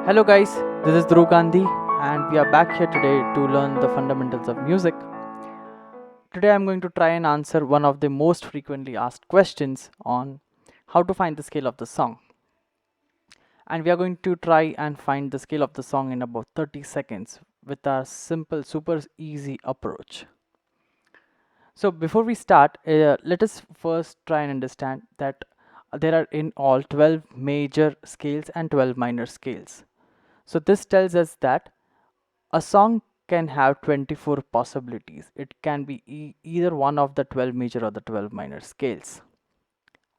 Hello guys, this is Dhruv Gandhi and we are back here today to learn the fundamentals of music. Today I'm going to try and answer one of the most frequently asked questions on how to find the scale of the song. And we are going to try and find the scale of the song in about 30 seconds with our simple, super easy approach. So before we start, let us first try and understand that there are in all 12 major scales and 12 minor scales. So this tells us that a song can have 24 possibilities. It can be either one of the 12 major or the 12 minor scales.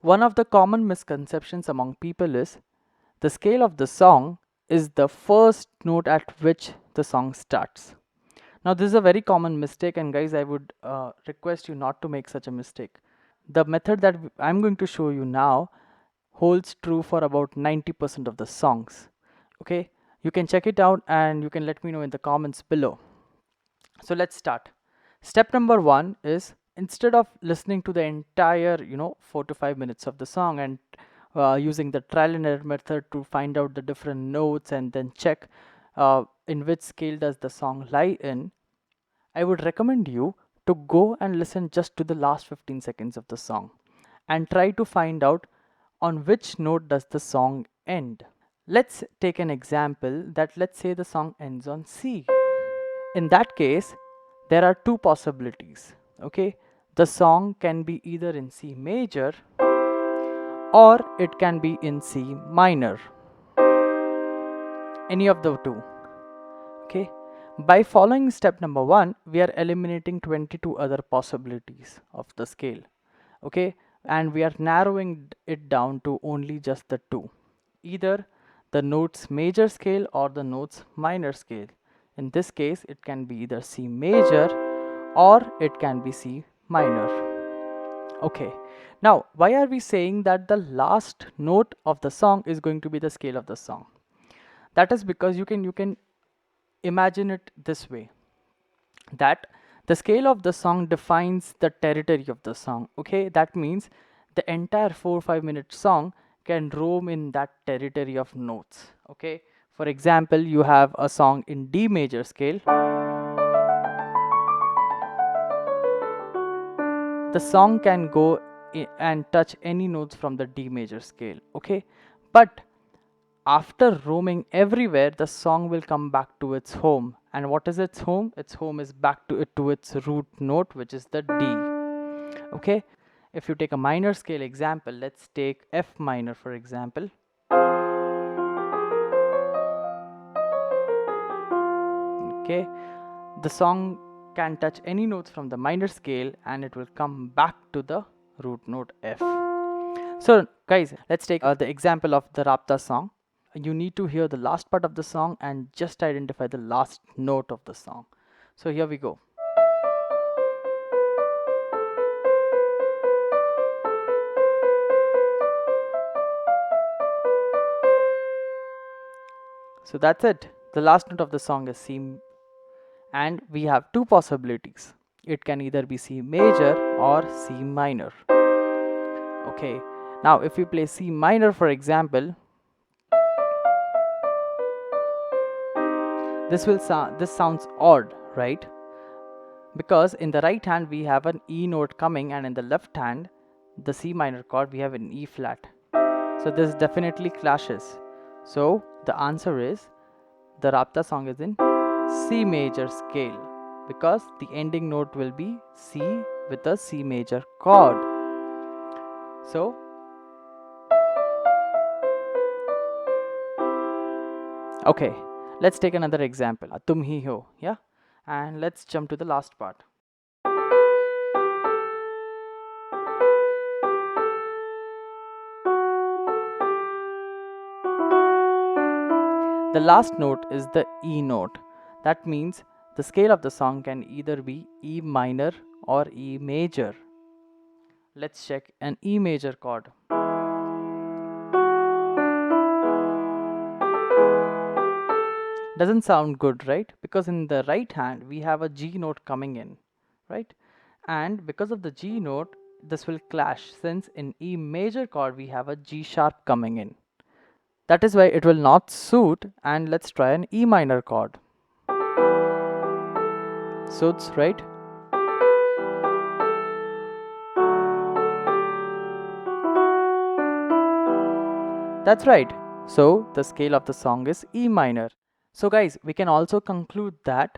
One of the common misconceptions among people is the scale of the song is the first note at which the song starts. Now this is a very common mistake, and guys, I would request you not to make such a mistake. The method that I'm going to show you now holds true for about 90% of the songs. Okay, you can check it out and you can let me know in the comments below. So let's start. Step number 1 is, instead of listening to the entire 4 to 5 minutes of the song and using the trial and error method to find out the different notes and then check in which scale does the song lie in, I would recommend you to go and listen just to the last 15 seconds of the song and try to find out on which note does the song end. Let's take an example that, let's say the song ends on C. In that case, there are two possibilities. Okay, the song can be either in C major or it can be in C minor. Any of the two. Okay, by following step number 1, we are eliminating 22 other possibilities of the scale. Okay, and we are narrowing it down to only just the two, either the notes major scale or the notes minor scale. In this case, it can be either C major or it can be C minor. Okay, now why are we saying that the last note of the song is going to be the scale of the song? That is because you can imagine it this way, that the scale of the song defines the territory of the song. Okay, that means the entire 4 or 5 minute song can roam in that territory of notes. Okay, for example, you have a song in D major scale. The song can go and touch any notes from the D major scale. Okay, but after roaming everywhere, the song will come back to its home. And what is its home? Its home is back to its root note, which is the D. Okay, if you take a minor scale example, let's take F minor for example. Okay, the song can touch any notes from the minor scale and it will come back to the root note F. So guys, let's take the example of the Rapta song. You need to hear the last part of the song and just identify the last note of the song. So here we go. So that's it. The last note of the song is C, and we have two possibilities. It can either be C major or C minor. Okay, now if we play C minor for example, this sounds odd, right? Because in the right hand we have an E note coming, and in the left hand, the C minor chord, we have an E flat. So this definitely clashes. So the answer is, the Rapta song is in C major scale because the ending note will be C with a C major chord. So okay, let's take another example, Tum Hi Ho, yeah, and let's jump to the last part. The last note is the E note. That means the scale of the song can either be E minor or E major. Let's check an E major chord. Doesn't sound good, right? Because in the right hand we have a G note coming in, right? And because of the G note, this will clash, since in E major chord we have a G sharp coming in. That is why it will not suit, and let's try an E minor chord. Suits, right? That's right. So the scale of the song is E minor. So guys, we can also conclude that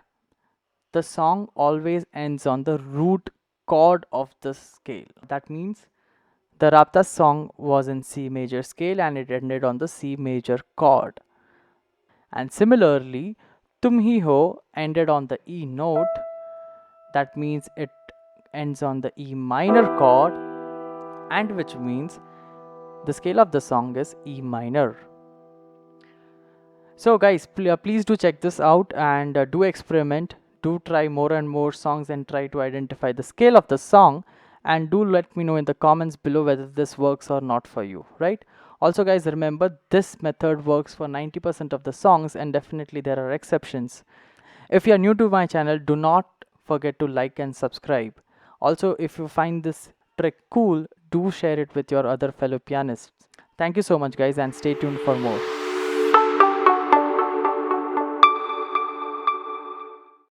the song always ends on the root chord of the scale. That means the Rapta song was in C major scale and it ended on the C major chord. And similarly, Tum Hi Ho ended on the E note. That means it ends on the E minor chord, and which means the scale of the song is E minor. So guys, please do check this out and do experiment. Do try more and more songs and try to identify the scale of the song, and do let me know in the comments below whether this works or not for you, right? Also guys, remember this method works for 90% of the songs, and definitely there are exceptions. If you are new to my channel, do not forget to like and subscribe. Also, if you find this trick cool, do share it with your other fellow pianists. Thank you so much guys, and stay tuned for more.